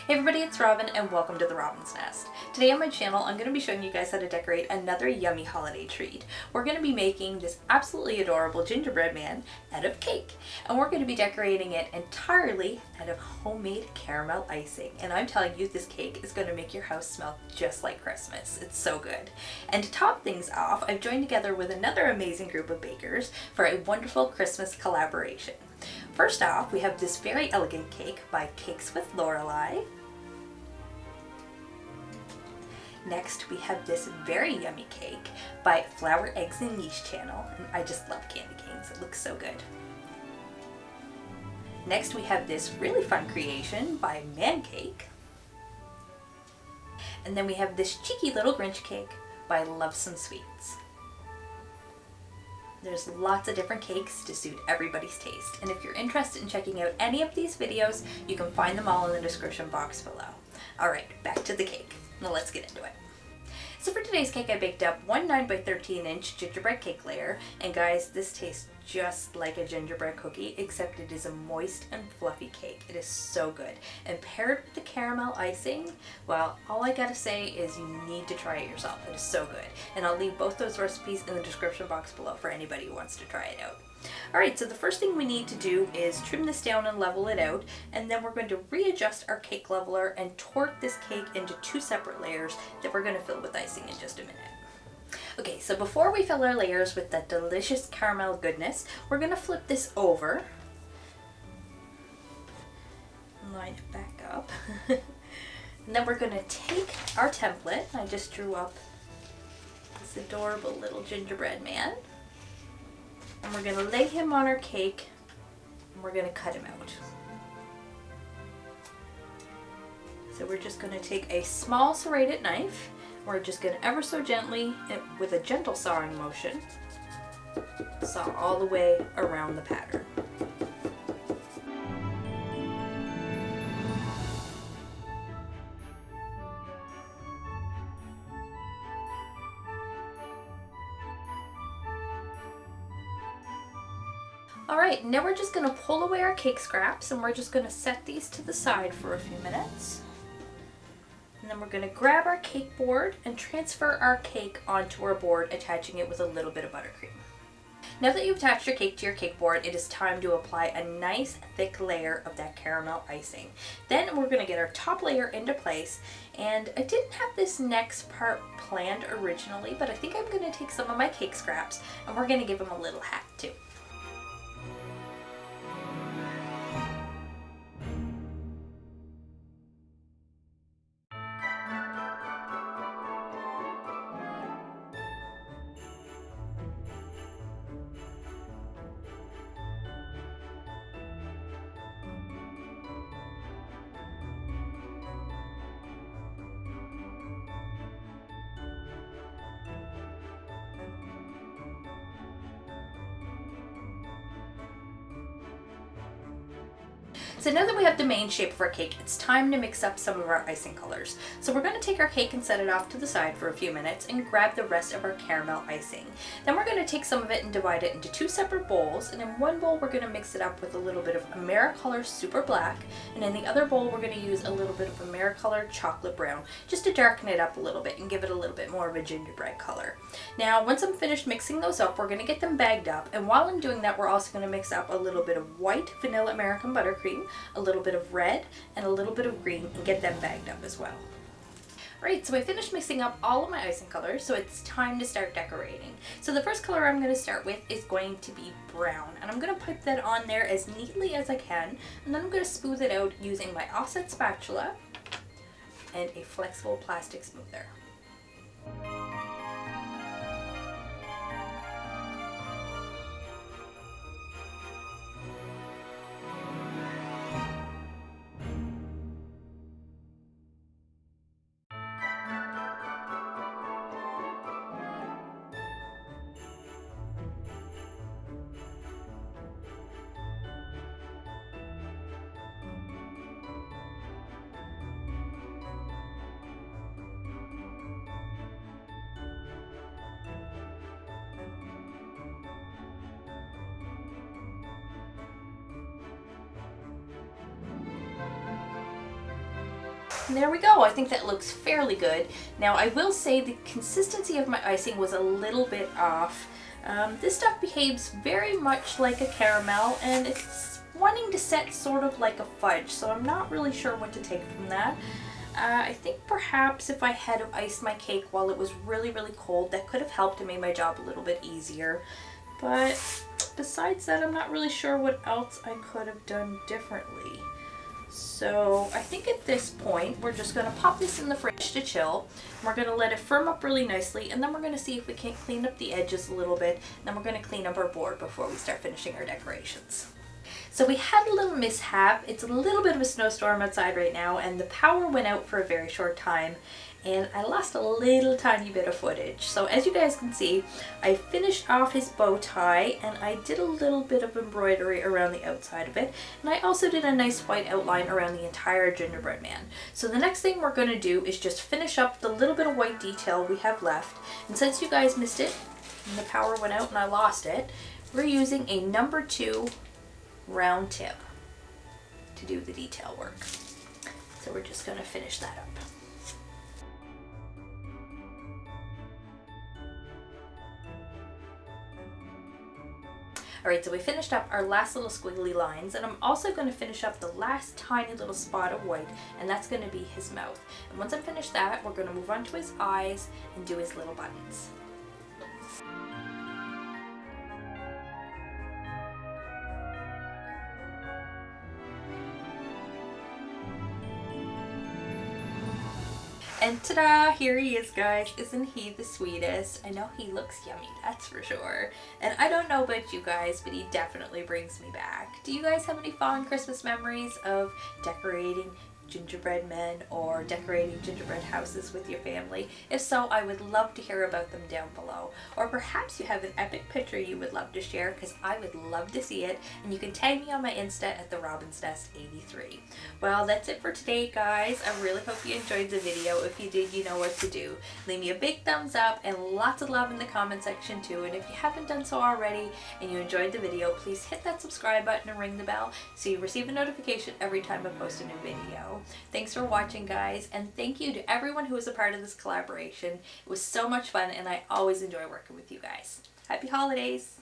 Hey everybody, it's Robin and welcome to the Robin's Nest. Today on my channel, I'm going to be showing you guys how to decorate another yummy holiday treat. We're going to be making this absolutely adorable gingerbread man out of cake. And we're going to be decorating it entirely out of homemade caramel icing. And I'm telling you, this cake is going to make your house smell just like Christmas. It's so good. And to top things off, I've joined together with another amazing group of bakers for a wonderful Christmas collaboration. First off, we have this very elegant cake by Cakes with Lorelei. Next, we have this very yummy cake by Flour, Eggs, and Yeast Channel, and I just love candy canes. It looks so good. Next, we have this really fun creation by Man Cake. And then we have this cheeky little Grinch cake by Love Some Sweets. There's lots of different cakes to suit everybody's taste, and if you're interested in checking out any of these videos, you can find them all in the description box below. Alright, back to the cake. Now let's get into it. So for today's cake, I baked up one 9 by 13 inch gingerbread cake layer, and guys, this tastes just like a gingerbread cookie, except it is a moist and fluffy cake. It is so good. And paired with the caramel icing, well, all I gotta say is you need to try it yourself. It is so good. And I'll leave both those recipes in the description box below for anybody who wants to try it out. Alright, so the first thing we need to do is trim this down and level it out, and then we're going to readjust our cake leveler and torque this cake into two separate layers that we're going to fill with icing in just a minute. Okay, so before we fill our layers with that delicious caramel goodness, we're going to flip this over, line it back up, and then we're going to take our template. I just drew up this adorable little gingerbread man, and we're going to lay him on our cake, and we're going to cut him out. So we're just going to take a small serrated knife. We're just going to ever so gently, with a gentle sawing motion, saw all the way around the pattern. Alright, now we're just going to pull away our cake scraps, and we're just going to set these to the side for a few minutes. And then we're going to grab our cake board and transfer our cake onto our board, attaching it with a little bit of buttercream. Now that you've attached your cake to your cake board, it is time to apply a nice thick layer of that caramel icing. Then we're going to get our top layer into place, and I didn't have this next part planned originally, but I think I'm going to take some of my cake scraps and we're going to give them a little hat too. So now that we have the main shape of our cake, it's time to mix up some of our icing colors. So we're going to take our cake and set it off to the side for a few minutes and grab the rest of our caramel icing. Then we're going to take some of it and divide it into two separate bowls, and in one bowl we're going to mix it up with a little bit of AmeriColor Super Black, and in the other bowl we're going to use a little bit of AmeriColor Chocolate Brown, just to darken it up a little bit and give it a little bit more of a gingerbread color. Now once I'm finished mixing those up, we're going to get them bagged up, and while I'm doing that we're also going to mix up a little bit of white vanilla American buttercream, a little bit of red, and a little bit of green, and get them bagged up as well. Alright, so I finished mixing up all of my icing colors, so it's time to start decorating. So the first color I'm going to start with is going to be brown, and I'm going to put that on there as neatly as I can, and then I'm going to smooth it out using my offset spatula and a flexible plastic smoother. And there we go. I think that looks fairly good. Now I will say the consistency of my icing was a little bit off. This stuff behaves very much like a caramel, and it's wanting to set sort of like a fudge, so I'm not really sure what to take from that. I think perhaps if I had iced my cake while it was really, really cold, that could have helped and made my job a little bit easier. But besides that, I'm not really sure what else I could have done differently. So I think at this point, we're just going to pop this in the fridge to chill. We're going to let it firm up really nicely, and then we're going to see if we can clean up the edges a little bit. And then we're going to clean up our board before we start finishing our decorations. So we had a little mishap. It's a little bit of a snowstorm outside right now, and the power went out for a very short time, and I lost a little tiny bit of footage. So as you guys can see, I finished off his bow tie, and I did a little bit of embroidery around the outside of it, and I also did a nice white outline around the entire gingerbread man. So the next thing we're going to do is just finish up the little bit of white detail we have left, and since you guys missed it and the power went out and I lost it, we're using a number 2 round tip to do the detail work. So we're just going to finish that up. Alright, so we finished up our last little squiggly lines, and I'm also going to finish up the last tiny little spot of white, and that's going to be his mouth. And once I finish that, we're going to move on to his eyes and do his little buttons. And ta-da! Here he is, guys. Isn't he the sweetest? I know he looks yummy, that's for sure. And I don't know about you guys, but he definitely brings me back. Do you guys have any fond Christmas memories of decorating gingerbread men or decorating gingerbread houses with your family? If so, I would love to hear about them down below. Or perhaps you have an epic picture you would love to share, because I would love to see it, and you can tag me on my Insta at the Robin's Nest 83. Well, that's it for today, guys. I really hope you enjoyed the video. If you did, you know what to do. Leave me a big thumbs up and lots of love in the comment section too. And if you haven't done so already and you enjoyed the video, please hit that subscribe button and ring the bell so you receive a notification every time I post a new video. Thanks for watching, guys, and thank you to everyone who was a part of this collaboration. It was so much fun, and I always enjoy working with you guys. Happy holidays!